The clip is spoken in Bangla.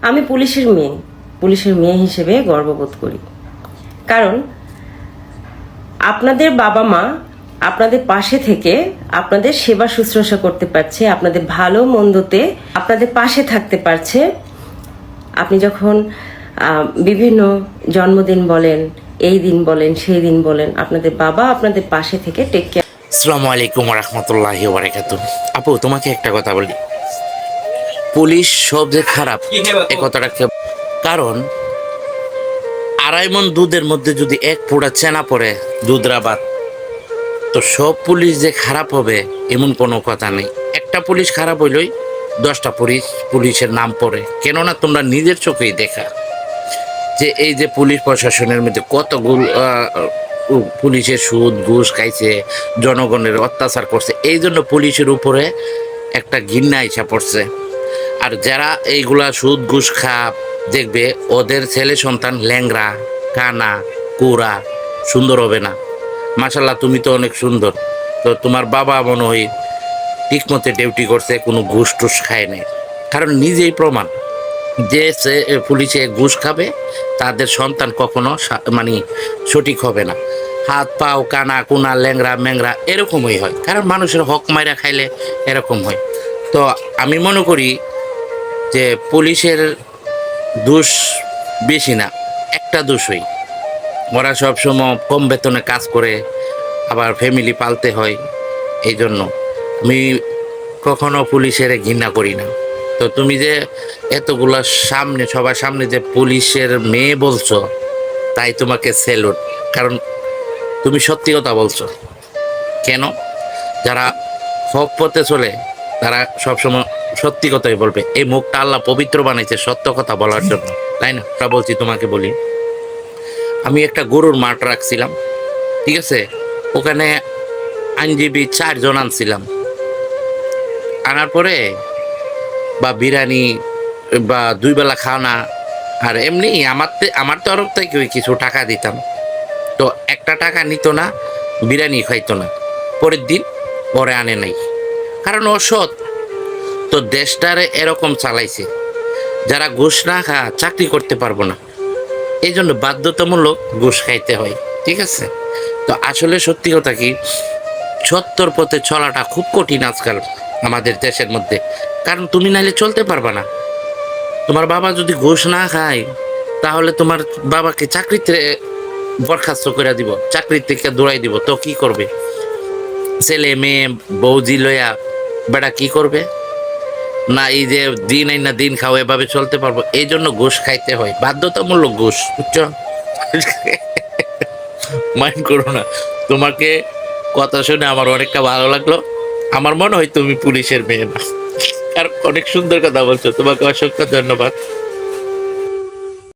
আমি পুলিশের মেয়ে হিসেবে গর্ববোধ করি। কারণ আপনাদের বাবা মা আপনাদের পাশে থেকে আপনাদের সেবা শুশ্রূষা করতে পারছে, আপনাদের ভালো মন্দতে আপনাদের পাশে থাকতে পারছে। আপনি যখন বিভিন্ন জন্মদিন বলেন, এই দিন বলেন, সেই দিন বলেন, আপনাদের বাবা আপনাদের পাশে থেকে টেক কেয়ার। আসসালামু আলাইকুম রহমতুল্লাহি ওয়া বারাকাতুহু। আপু, তোমাকে একটা কথা বলি, পুলিশ সব যে খারাপ এ কথাটা কারণ 2.5 মণ দুধের মধ্যে যদি এক ফোঁটা চেনা পড়ে দুধরাবাদ, তো সব পুলিশ যে খারাপ হবে এমন কোনো কথা নেই। একটা পুলিশ খারাপ হইলেই 10টা পুলিশের নাম পড়ে। কেননা তোমরা নিজের চোখেই দেখা যে এই যে পুলিশ প্রশাসনের মধ্যে কতগুলো পুলিশের সুদ ঘুষ খাইছে, জনগণের অত্যাচার করছে, এই জন্য পুলিশের উপরে একটা ঘৃণা আইসা পড়ছে। আর যারা এইগুলা সুদ ঘুষ দেখবে, ওদের ছেলে সন্তান ল্যাংরা, কানা, কুড়া, সুন্দর হবে না। মাশাল্লাহ, তুমি তো অনেক সুন্দর, তো তোমার বাবা মনে হয় ঠিক মতো ডিউটি করছে, কোনো ঘুষ টুস খায় নাই। কারণ নিজেই প্রমাণ যে পুলিশে ঘুষ খাবে তাদের সন্তান কখনো মানে সঠিক হবে না। হাত পাও কানা কুনা ল্যাংরা ম্যাংরা এরকমই হয়, কারণ মানুষের হক মাইরা খাইলে এরকম হয়। তো আমি মনে করি যে পুলিশের দোষ বেশি না, একটা দোষই, ওরা সবসময় কম বেতনে কাজ করে, আবার ফ্যামিলি পালতে হয়। এই জন্য আমি কখনো পুলিশের ঘৃণা করি না। তো তুমি যে এতগুলা সামনে সবার সামনে যে পুলিশের মেয়ে বলছো, তাই তোমাকে স্যালুট। কারণ তুমি সত্যি কথা বলছো। কেন? যারা হক পথে চলে তারা সবসময় সত্যি কথাই বলবে। এই মুখটা আল্লাহ পবিত্র বানাইছে সত্য কথা বলার জন্য, তাই না? তা বলছি, তোমাকে বলি, আমি একটা গরুর মাঠ রাখছিলাম, ঠিক আছে? ওখানে আইনজীবী 4 জন আনছিলাম। আনার পরে বা বিরিয়ানি বা 2 বেলা খাওয়া, আর এমনি আমার তরফ থেকে কিছু টাকা দিতাম। তো একটা টাকা নিত না, বিরিয়ানি খাইতো না। পরের দিন পরে আনে নাই, কারণ ও সৎ। তো দেশটারে এরকম চালাইছে, যারা ঘুষ না খা চাকরি করতে পারবো না, এই জন্য বাধ্যতামূলক ঘুষ খাইতে হয়, ঠিক আছে? তো আসলে সত্যি কথা কি, সত্যর পথে চলাটা খুব কঠিন আজকাল আমাদের দেশের মধ্যে। কারণ তুমি নাইলে চলতে পারবা না। তোমার বাবা যদি ঘুষ না খায়, তাহলে তোমার বাবাকে চাকরিতে বরখাস্ত করে দিব, চাকরি থেকে দৌড়াই দিব। তো কি করবে? ছেলে মেয়ে বৌজি লইয়া বেটা কি করবে? না এই যে দিন আই না দিন খাও, এভাবে চলতে পারবো? এই জন্য ঘুষ খাইতে হয়, বাধ্যতামূলক ঘুষ, বুঝছো? মাইন্ড করো না। তোমাকে কথা শুনে আমার অনেকটা ভালো লাগলো। আমার মনে হয় তুমি পুলিশের মেয়ে না, আর অনেক সুন্দর কথা বলছো। তোমাকে অসংখ্য ধন্যবাদ।